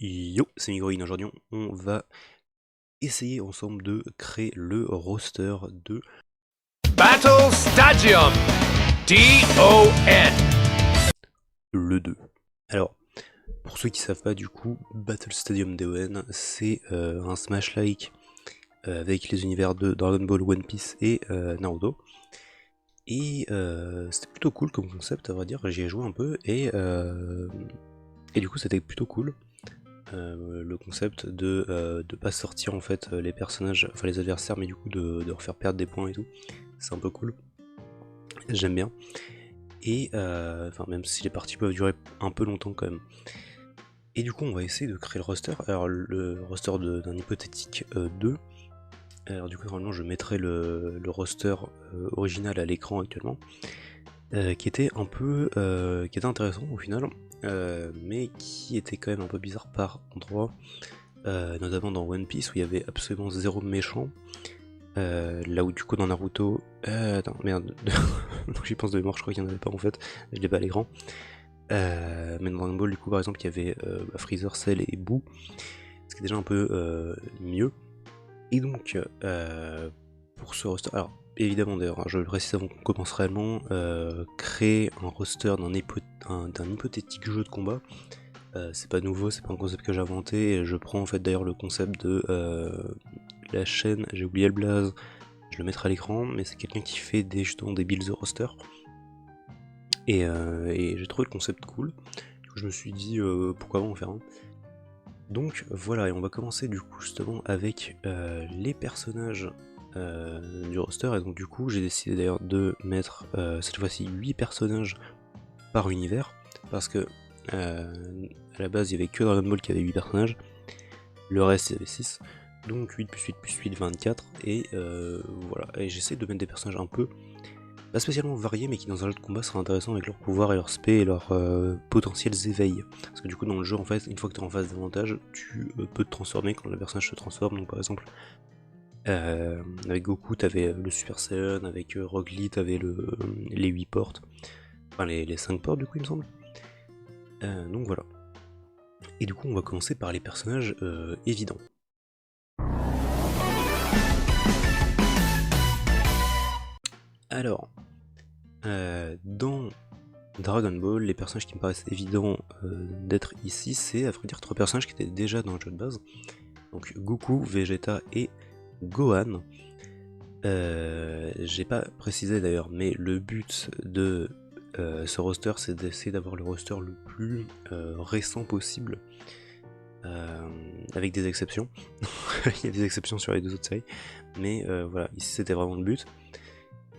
Yo, c'est Migroïne. Aujourd'hui, on va essayer ensemble de créer le roster de Battle Stadium. D-O-N. le 2. Alors, pour ceux qui savent pas, du coup, Battle Stadium DON, c'est un Smash-like avec les univers de Dragon Ball, One Piece et Naruto. Et c'était plutôt cool comme concept, à vrai dire. J'y ai joué un peu et du coup, c'était plutôt cool. Le concept de pas sortir en fait les personnages, enfin les adversaires, mais du coup de leur faire perdre des points et tout. C'est un peu cool. J'aime bien. Et enfin même si les parties peuvent durer un peu longtemps quand même. Et du coup on va essayer de créer le roster. Alors le roster d'un hypothétique 2. Alors du coup normalement je mettrai le roster original à l'écran actuellement. Qui était un peu qui était intéressant au final. Mais qui était quand même un peu bizarre par endroit. Notamment dans One Piece où il y avait absolument zéro méchant. Là où du coup dans Naruto... attends, merde. Donc j'y pense de mémoire, je crois qu'il n'y en avait pas en fait. Je l'ai pas à l'écran. Mais dans Dragon Ball du coup par exemple il y avait Freezer, Cell et Boo. Ce qui est déjà un peu mieux. Et donc pour ce roster... Alors évidemment d'ailleurs, hein, je le précise avant qu'on commence réellement, créer un roster d'un hypothétique jeu de combat. C'est pas nouveau, c'est pas un concept que j'ai inventé, et je prends en fait d'ailleurs le concept de la chaîne, j'ai oublié le blaze, je le mettrai à l'écran, mais c'est quelqu'un qui fait justement des builds de roster. Et j'ai trouvé le concept cool, du coup je me suis dit pourquoi pas en faire un. Donc voilà, et on va commencer du coup justement avec les personnages du roster, et donc du coup j'ai décidé d'ailleurs de mettre cette fois-ci 8 personnages par univers, parce que à la base il y avait que Dragon Ball qui avait 8 personnages, le reste il y avait 6, donc 8 plus 8 plus 8, 24, et voilà, et j'essaie de mettre des personnages un peu, pas spécialement variés, mais qui dans un jeu de combat seraient intéressants avec leur pouvoir et leur spé et leurs potentiels éveils. Parce que du coup dans le jeu en fait, une fois que tu es en phase d'avantage, tu peux te transformer quand le personnage se transforme, donc par exemple avec Goku t'avais le Super Saiyan, avec Rock Lee t'avais les 8 portes, enfin les 5 portes du coup il me semble. Donc voilà. Et du coup on va commencer par les personnages évidents. Alors, dans Dragon Ball, les personnages qui me paraissent évidents d'être ici, c'est à vrai dire 3 personnages qui étaient déjà dans le jeu de base. Donc Goku, Vegeta et Gohan. J'ai pas précisé d'ailleurs, mais le but de ce roster, c'est d'essayer d'avoir le roster le plus récent possible, avec des exceptions. Il y a des exceptions sur les deux autres séries, mais voilà, ici c'était vraiment le but.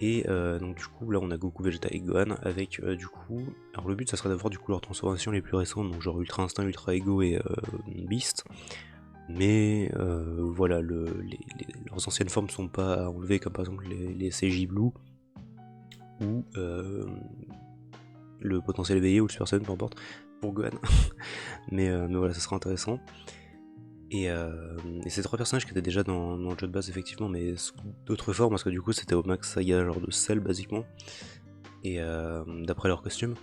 Et donc du coup là on a Goku, Vegeta et Gohan avec du coup... Alors le but ça serait d'avoir du coup leurs transformations les plus récentes, donc genre Ultra Instinct, Ultra Ego et Beast. Mais voilà, leurs anciennes formes sont pas enlevées, comme par exemple les CJ Blue ou le potentiel éveillé ou le Super Saiyan, peu importe, pour Gohan. mais voilà, ça sera intéressant. Et c'est 3 personnages qui étaient déjà dans le jeu de base effectivement, mais sous d'autres formes, parce que du coup c'était au max saga genre de Cell basiquement, et d'après leur costume.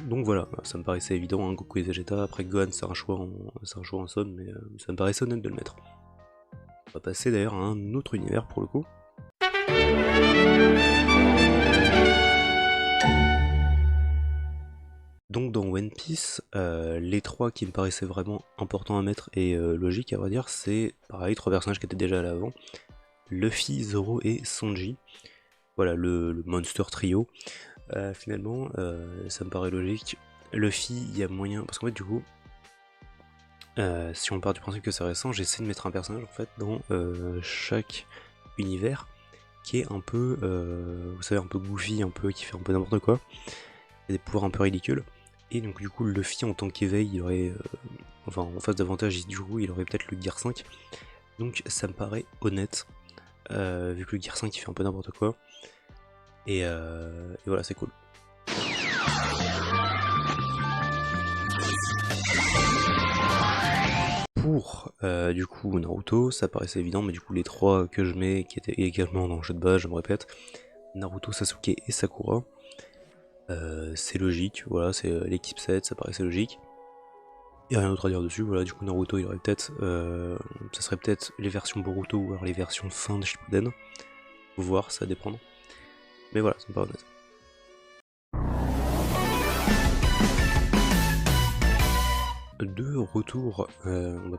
Donc voilà, ça me paraissait évident, hein, Goku et Vegeta. Après Gohan c'est un choix en somme, mais ça me paraissait honnête de le mettre. On va passer d'ailleurs à un autre univers pour le coup. Donc dans One Piece, les 3 qui me paraissaient vraiment importants à mettre et logiques à vrai dire, c'est pareil, 3 personnages qui étaient déjà à l'avant. Luffy, Zoro et Sanji. Voilà, le Monster Trio. Finalement, ça me paraît logique. Luffy, il y a moyen... Parce qu'en fait, du coup, si on part du principe que c'est récent, j'essaie de mettre un personnage en fait dans chaque univers qui est un peu, vous savez, un peu goofy, un peu qui fait un peu n'importe quoi. Il y a des pouvoirs un peu ridicules. Et donc du coup, Luffy en tant qu'éveil, il aurait... enfin, en face d'avantage, du coup, il aurait peut-être le Gear 5. Donc ça me paraît honnête, vu que le Gear 5 il fait un peu n'importe quoi. Et voilà, c'est cool. Pour du coup Naruto, ça paraissait évident, mais du coup les 3 que je mets, qui étaient également dans le jeu de base, je me répète, Naruto, Sasuke et Sakura. C'est logique, voilà, c'est l'équipe 7, ça paraissait logique. Et rien d'autre à dire dessus, voilà, du coup Naruto il aurait peut-être, ça serait peut-être les versions Boruto ou alors les versions fin de Shippuden, faut voir, ça va dépendre. Mais voilà, ça me paraît honnête. De retour, on va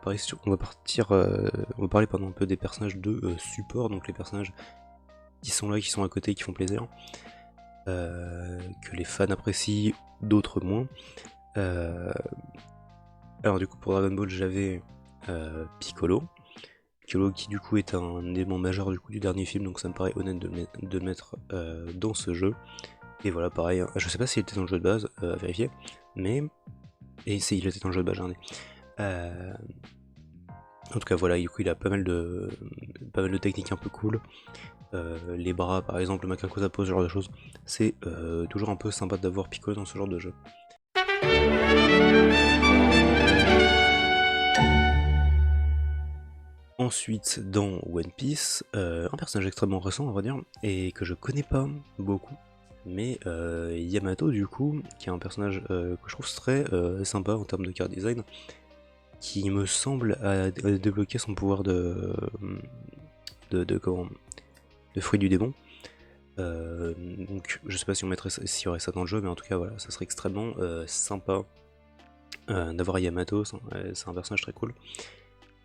parler pendant un peu des personnages de support, donc les personnages qui sont là, qui sont à côté, qui font plaisir, que les fans apprécient, d'autres moins. Alors du coup pour Dragon Ball j'avais Piccolo qui du coup est un élément majeur du coup du dernier film, donc ça me paraît honnête de le mettre dans ce jeu. Et voilà pareil, hein, je sais pas s'il était dans le jeu de base, à vérifier, mais... Et il était dans le jeu de base, j'en ai. En tout cas voilà, du coup il a pas mal de techniques un peu cool. Les bras par exemple, le Makaku pose, ce genre de choses. C'est toujours un peu sympa d'avoir Piccolo dans ce genre de jeu. Ensuite, dans One Piece, un personnage extrêmement récent, on va dire, et que je connais pas beaucoup, mais Yamato, du coup, qui est un personnage que je trouve très sympa en termes de card design, qui me semble a débloqué son pouvoir de fruit du démon. Donc je sais pas si on mettrait s'il y aurait ça dans le jeu, mais en tout cas voilà, ça serait extrêmement sympa d'avoir Yamato, c'est un personnage très cool.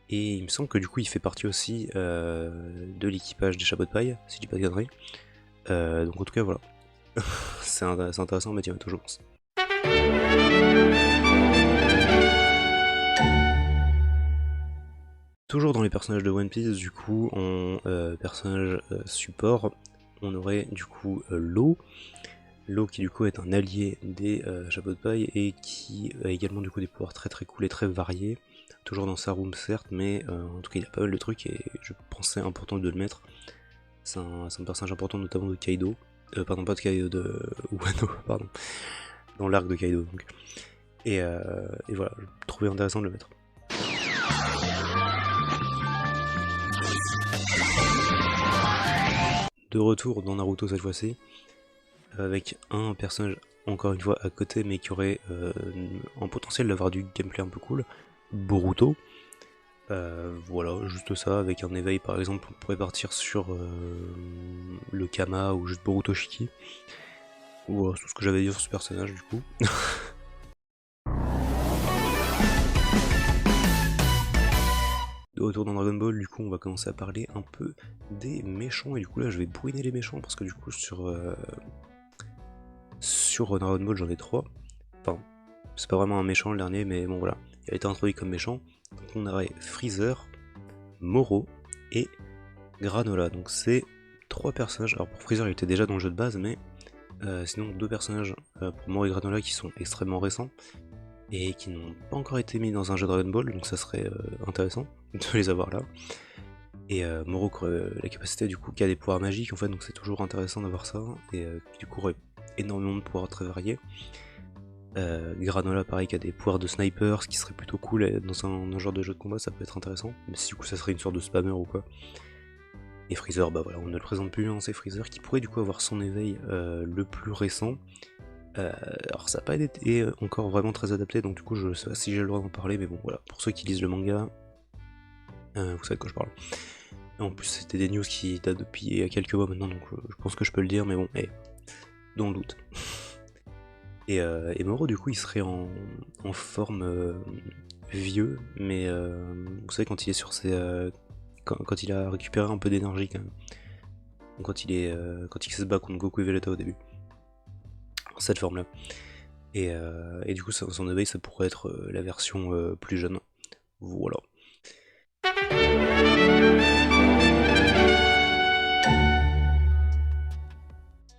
Et il me semble que du coup il fait partie aussi de l'équipage des chapeaux de paille, si je dis pas de conneries. Donc en tout cas voilà, c'est intéressant, mais Yamato je pense. Toujours dans les personnages de One Piece, du coup, en personnage support, on aurait du coup Law. Law qui du coup est un allié des chapeaux de paille et qui a également du coup des pouvoirs très très cool et très variés. Toujours dans sa room certes, mais en tout cas il a pas mal de trucs et je pensais important de le mettre. C'est un personnage important notamment de Kaido. Pardon, pas de Kaido, de Wano, pardon. Dans l'arc de Kaido donc. Et voilà, je trouvais intéressant de le mettre. De retour dans Naruto cette fois-ci, avec un personnage encore une fois à côté mais qui aurait un potentiel d'avoir du gameplay un peu cool, Boruto. Voilà, juste ça, avec un éveil par exemple, on pourrait partir sur le Kama ou juste Boruto Shiki. Voilà, c'est tout ce que j'avais à dire sur ce personnage du coup. De retour dans Dragon Ball, du coup on va commencer à parler un peu des méchants, et du coup là je vais brûler les méchants parce que du coup sur Dragon Ball j'en ai 3. Enfin, c'est pas vraiment un méchant le dernier, mais bon voilà, il a été introduit comme méchant. Donc on aurait Freezer, Moro et Granola. Donc c'est 3 personnages. Alors pour Freezer il était déjà dans le jeu de base, mais sinon 2 personnages pour Moro et Granola qui sont extrêmement récents et qui n'ont pas encore été mis dans un jeu Dragon Ball, donc ça serait intéressant de les avoir là. Et Moro la capacité du coup qui a des pouvoirs magiques en fait, donc c'est toujours intéressant d'avoir ça, et qui du coup aurait énormément de pouvoirs très variés. Granola pareil qui a des pouvoirs de sniper, ce qui serait plutôt cool dans un genre de jeu de combat, ça peut être intéressant, mais si du coup ça serait une sorte de spammer ou quoi. Et Freezer, bah voilà, on ne le présente plus, hein, c'est Freezer qui pourrait du coup avoir son éveil le plus récent. Alors ça n'a pas été encore vraiment très adapté, donc du coup je sais pas si j'ai le droit d'en parler, mais bon voilà, pour ceux qui lisent le manga, vous savez de quoi je parle. Et en plus c'était des news qui datent depuis quelques mois maintenant, donc je pense que je peux le dire, mais bon, dans le doute. Et Moro du coup il serait en forme vieux, mais vous savez quand il est sur ses... quand il a récupéré un peu d'énergie quand même. Donc quand il se bat contre Goku et Vegeta au début. Cette forme là. Et du coup son éveil ça pourrait être la version plus jeune. Voilà.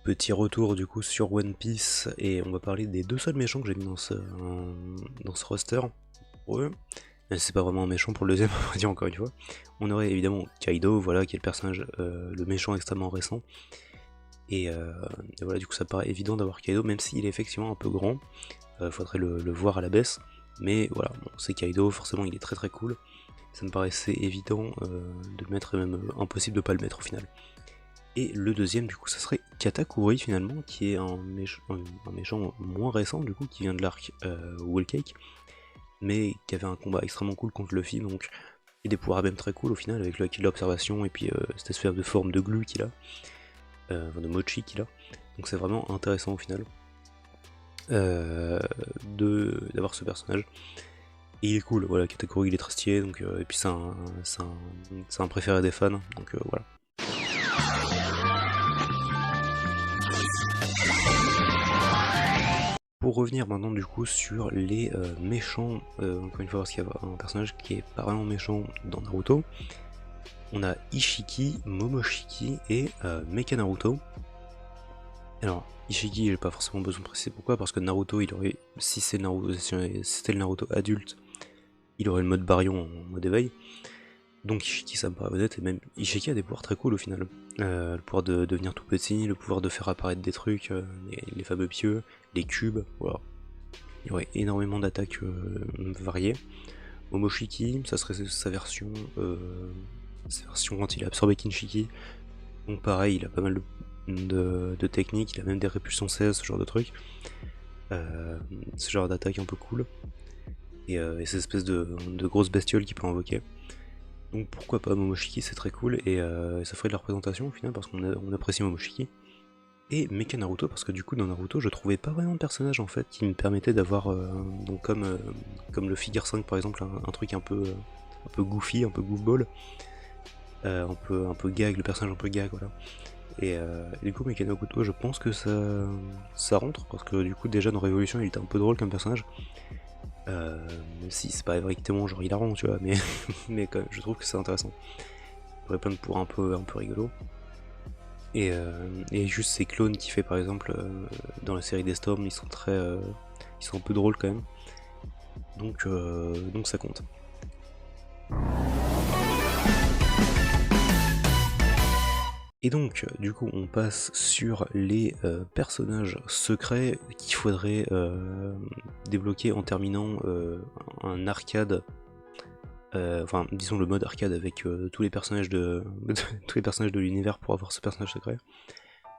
Petit retour du coup sur One Piece, et on va parler des 2 seuls méchants que j'ai mis dans ce roster. Ouais. C'est pas vraiment un méchant pour le deuxième, on va dire encore une fois. On aurait évidemment Kaido, voilà, qui est le personnage, le méchant extrêmement récent. Et voilà, du coup ça paraît évident d'avoir Kaido, même s'il est effectivement un peu grand. Faudrait le voir à la baisse. Mais voilà, bon, c'est Kaido, forcément il est très très cool. Ça me paraissait évident de le mettre, et même impossible de pas le mettre au final. Et le deuxième du coup ça serait Katakuri finalement, qui est un méchant moins récent du coup, qui vient de l'arc Whole Cake, mais qui avait un combat extrêmement cool contre Luffy, donc et des pouvoirs même très cool au final, avec le haki de l'observation et puis cette espèce de forme de glue qu'il a, de mochi qu'il a. Donc c'est vraiment intéressant au final d'avoir ce personnage. Et il est cool, voilà, Katakuri il est très stylé, donc, et puis c'est un préféré des fans, donc voilà. Pour revenir maintenant du coup sur les méchants, encore une fois parce qu'il y a un personnage qui est pas vraiment méchant dans Naruto. On a Ishiki, Momoshiki et Mecha Naruto. Alors Ishiki, j'ai pas forcément besoin de préciser pourquoi, parce que Naruto, il aurait, si c'était le Naruto adulte, il aurait le mode Baryon en mode éveil. Donc Ishiki ça me paraît honnête, et même Ishiki a des pouvoirs très cool au final. Le pouvoir de devenir tout petit, le pouvoir de faire apparaître des trucs, les fameux pieux, les cubes, voilà. Il y aurait énormément d'attaques variées. Momoshiki, ça serait sa version quand il a absorbé Kinshiki. Donc pareil, il a pas mal de techniques, il a même des répulsions 16, ce genre de trucs. Ce genre d'attaque un peu cool. Et ces espèces de grosses bestioles qu'il peut invoquer. Donc pourquoi pas Momoshiki, c'est très cool, et ça ferait de la représentation au final, parce qu'on apprécie Momoshiki. Et Mecha Naruto, parce que du coup dans Naruto je trouvais pas vraiment de personnage en fait qui me permettait d'avoir, donc comme le Figure 5 par exemple, un truc un peu goofy, un peu goofball, un peu gag, le personnage un peu gag, voilà. Et du coup Mecha Naruto, je pense que ça rentre, parce que du coup déjà dans Révolution il était un peu drôle comme personnage. Même si c'est pas exactement genre hilarant, tu vois, mais, mais quand même, je trouve que c'est intéressant. Il y aurait plein de pouvoirs un peu rigolos. Et juste ces clones qu'il fait par exemple dans la série des Storm, ils sont un peu drôles quand même. Donc ça compte. Et donc, du coup, on passe sur les personnages secrets qu'il faudrait débloquer en terminant un arcade, enfin, disons le mode arcade avec tous les personnages de l'univers pour avoir ce personnage secret.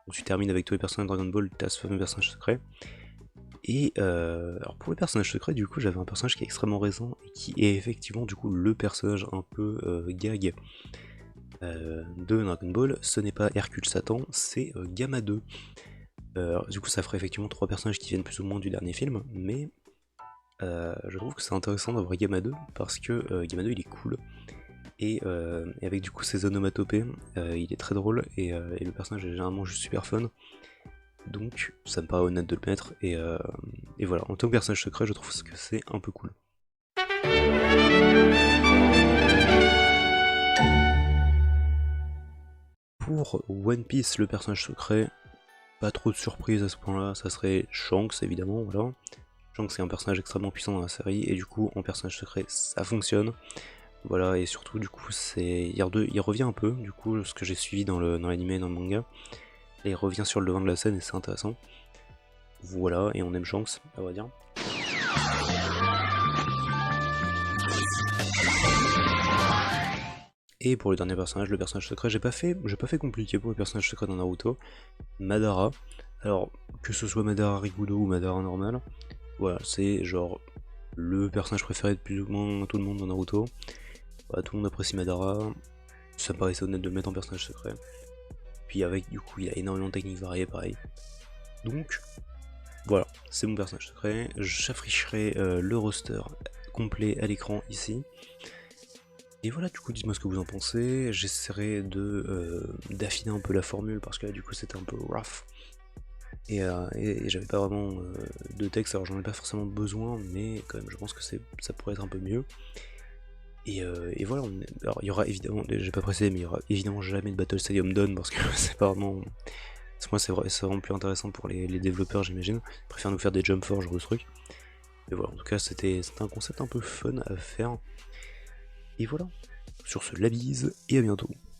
Donc tu termines avec tous les personnages de Dragon Ball, tu as ce fameux personnage secret. Et alors pour le personnage secret, du coup, j'avais un personnage qui est extrêmement récent et qui est effectivement du coup le personnage un peu gag de Dragon Ball. Ce n'est pas Hercule Satan, c'est Gamma 2. Du coup ça ferait effectivement 3 personnages qui viennent plus ou moins du dernier film, mais je trouve que c'est intéressant d'avoir Gamma 2 parce que Gamma 2 il est cool, et avec du coup ses onomatopées, il est très drôle, et le personnage est généralement juste super fun, donc ça me paraît honnête de le mettre, et voilà, en tant que personnage secret je trouve que c'est un peu cool. Pour One Piece, le personnage secret, pas trop de surprise à ce point-là, ça serait Shanks évidemment, voilà. Shanks c'est un personnage extrêmement puissant dans la série, et du coup en personnage secret ça fonctionne. Voilà, et surtout du coup il revient un peu, du coup ce que j'ai suivi dans l'anime et dans le manga, et il revient sur le devant de la scène et c'est intéressant. Voilà, et on aime Shanks, à vrai dire. Et pour le dernier personnage, le personnage secret, j'ai pas fait compliqué pour le personnage secret dans Naruto. Madara. Alors, que ce soit Madara Rikudo ou Madara normal, voilà, c'est genre le personnage préféré de plus ou moins tout le monde dans Naruto. Voilà, tout le monde apprécie Madara, ça me paraissait honnête de le mettre en personnage secret. Puis avec, du coup, il a énormément de techniques variées, pareil. Donc, voilà, c'est mon personnage secret. J'afficherai le roster complet à l'écran ici. Et voilà, du coup, dites-moi ce que vous en pensez. J'essaierai d'affiner un peu la formule, parce que là, du coup, c'était un peu rough. Et j'avais pas vraiment de texte, alors j'en ai pas forcément besoin, mais quand même, je pense que ça pourrait être un peu mieux. Et voilà, alors il y aura évidemment, j'ai pas précisé, mais il y aura évidemment jamais de Battle Stadium Done, parce que c'est pas vraiment... Moi, c'est vraiment plus intéressant pour les développeurs, j'imagine. Ils préfèrent nous faire des Jump Force, genre de trucs. Et voilà, en tout cas, c'était un concept un peu fun à faire. Et voilà, sur ce, la bise, et à bientôt.